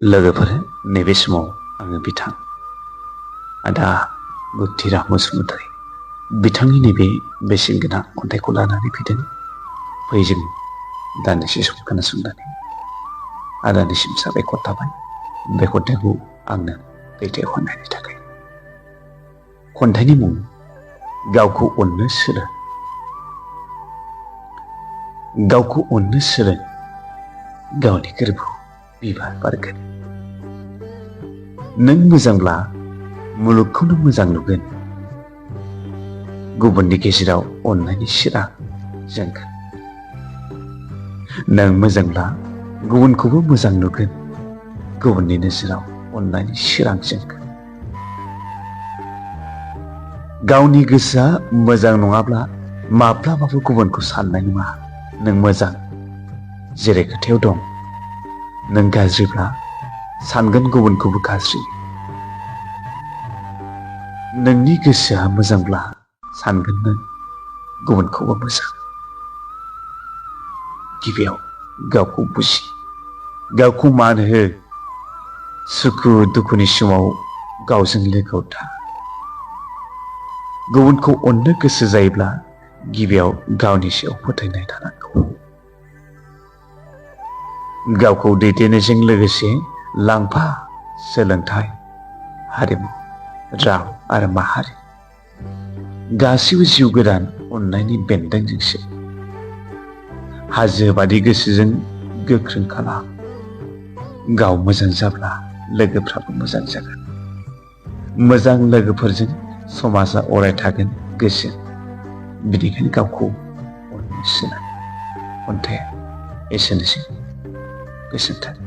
लोगोफोर, नैबे समाव आङो बिथां आदा गुथिराम बसुमतारी बिथांनि नैबे बेसेनगोनां खन्थाइखौ लानानै फैदों। फै जों दान्दिसे सम खोनासंनानै आदानिसिम साबायखर थाबाय बे खन्थाइखौ आंनो दैथायहरनायनि थाखाय। खन्थाइनि मुं गावखौ अननो सोलों। गावखौ अननो सोलों, गावनि गोरबोआव बिबार बारगोन। नों मोजांब्ला मुलुगखौनो मोजां नुगोन। गुबुननि गेजेराव अननायनि सोरां जोंगोन। नों मोजांब्ला गुबुनखौबो मोजां नुगोन। गुबुननि नोजोराव अननायनि सोरां जोंगोन। गावनि गोसोआ मोजां नङाब्ला माब्लाबाबो गुबुनखौ साननाय नङा नों मोजां। जेरै खोथायाव दं, नों गाज्रिब्ला सानगोन गुबुनखौबो गाज्रि। नोंनि गोसोआ मोजांब्ला सानगोन नों गुबुनखौबो मोजां। गिबियाव गावखौ बुजि, गावखौ मान हो। सुखु दुखुनि समाव गावजों लोगोआव था। गुबुनखौ अननो गोसो जायोब्ला गिबियाव गावनि सायाव फोथायनाय थानांगौ। गावखौ दैदेननायजों लोगोसे लांफा सोलोंथाइ, हारिमु, राव आरो माहारि गासिबो जिउ गोदान अननायनि बेन्दोंजोंसो। हाजो बादि गोसोजों गोख्रों खालाम। गाव मोजां जाब्ला लोगोफ्राबो मोजां जागोन। मोजां लोगोफोरजों समाजा अराय थागोन गोजोन। बिनिखायनो गावखौ अननो सोलों। खन्थाइया एसेनोसै। गोजोन्थों।